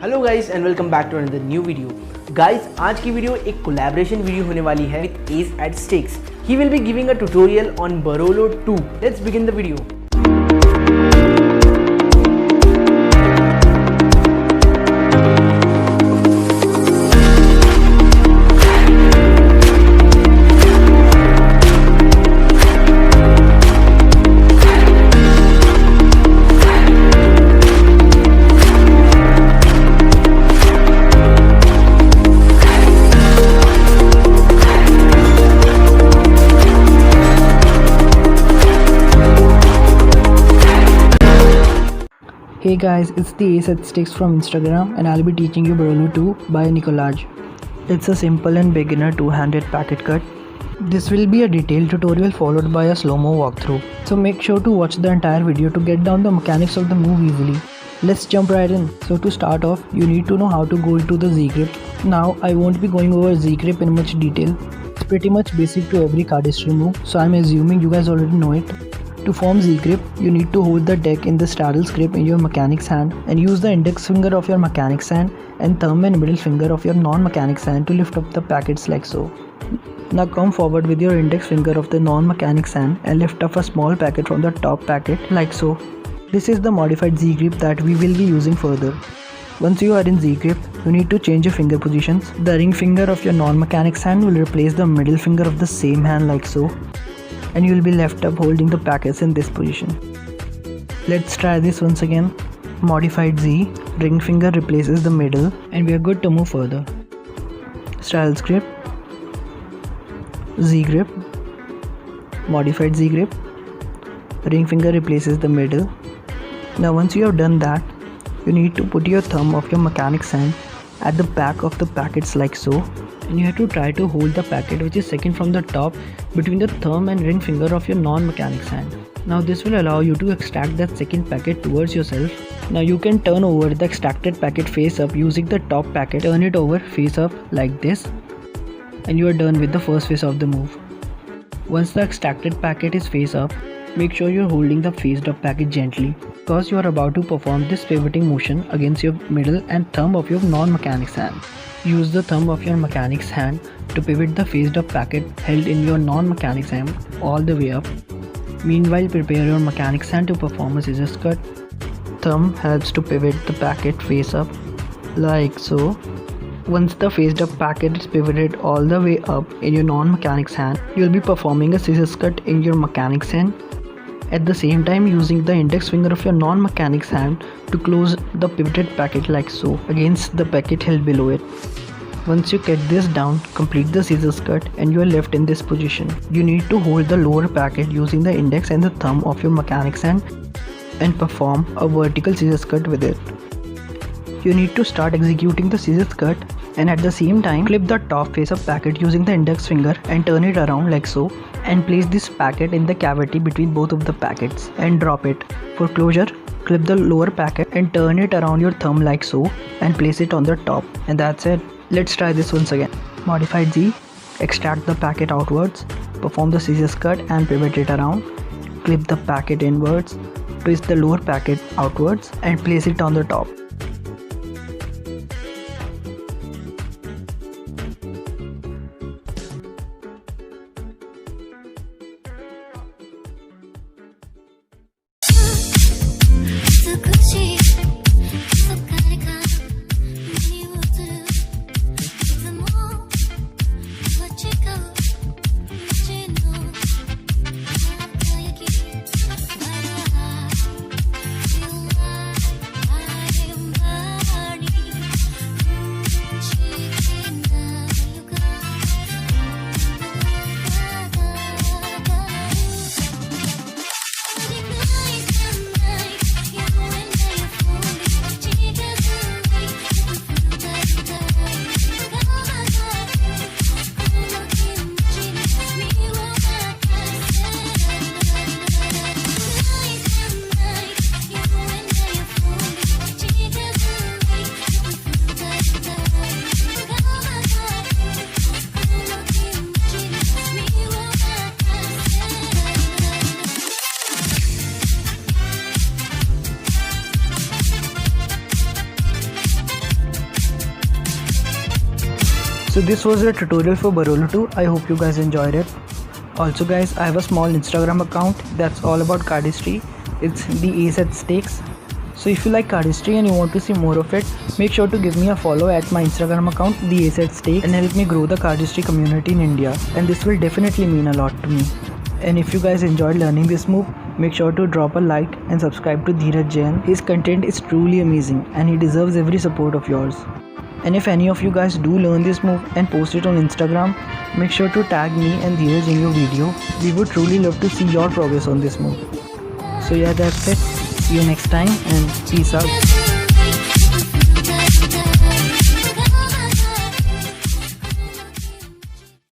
Hello guys and welcome back to another new video. Guys आज की video एक collaboration video होने वाली है with S eight sticks. He will be giving a tutorial on Barolo 2। Let's begin the video. Hey guys, it's the Ace at Sticks from Instagram and I'll be teaching you Barolo 2 by Nicolaj. It's a simple and beginner two-handed packet cut. This will be a detailed tutorial followed by a slow-mo walkthrough. So make sure to watch the entire video to get down the mechanics of the move easily. Let's jump right in. So to start off, you need to know how to go into the Z-grip. Now I won't be going over Z-grip in much detail. It's pretty much basic to every cardistry move, so I'm assuming you guys already know it. To form Z-grip, you need to hold the deck in the straddle's grip in your mechanic's hand and use the index finger of your mechanic's hand and thumb and middle finger of your non-mechanic's hand to lift up the packets like so. Now come forward with your index finger of the non-mechanic's hand and lift up a small packet from the top packet like so. This is the modified Z-grip that we will be using further. Once you are in Z-grip, you need to change your finger positions. The ring finger of your non-mechanic's hand will replace the middle finger of the same hand like so, and you will be left up holding the packets in this position. Let's try this once again. Modified Z, ring finger replaces the middle, and we are good to move further. Straddle's grip, Z grip, modified Z grip, ring finger replaces the middle. Now once you have done that, you need to put your thumb of your mechanic's hand at the back of the packets like so, and you have to try to hold the packet which is second from the top between the thumb and ring finger of your non-mechanic's hand. Now this will allow you to extract that second packet towards yourself. Now you can turn over the extracted packet face up using the top packet. Turn it over face up like this, and you are done with the first phase of the move. Once the extracted packet is face up, make sure you're holding the faced up packet gently, because you are about to perform this pivoting motion against your middle and thumb of your non-mechanic's hand. Use the thumb of your mechanic's hand to pivot the faced up packet held in your non-mechanic's hand all the way up. Meanwhile, prepare your mechanic's hand to perform a scissors cut. Thumb helps to pivot the packet face up like so. Once the faced up packet is pivoted all the way up in your non-mechanic's hand, you will be performing a scissors cut in your mechanic's hand, at the same time using the index finger of your non-mechanic's hand to close the pivoted packet like so against the packet held below it. Once you get this down, complete the scissors cut and you are left in this position. You need to hold the lower packet using the index and the thumb of your mechanic's hand and perform a vertical scissors cut with it. You need to start executing the scissors cut and at the same time clip the top face of packet using the index finger and turn it around like so, and place this packet in the cavity between both of the packets and drop it. For closure, clip the lower packet and turn it around your thumb like so and place it on the top, and that's it. Let's try this once again. Modified Z, extract the packet outwards, perform the scissors cut and pivot it around, clip the packet inwards, twist the lower packet outwards and place it on the top. So this was the tutorial for Barolo 2. I hope you guys enjoyed it. Also guys, I have a small Instagram account that's all about cardistry. It's the Ace at Stakes. So if you like cardistry and you want to see more of it, make sure to give me a follow at my Instagram account, the Ace at Stakes, and help me grow the cardistry community in India. And this will definitely mean a lot to me. And if you guys enjoyed learning this move, make sure to drop a like and subscribe to Dheeraj Jain. His content is truly amazing and he deserves every support of yours. And if any of you guys do learn this move and post it on Instagram, make sure to tag me and Dheeraj in your video. We would truly love to see your progress on this move. So yeah, that's it. See you next time and peace out.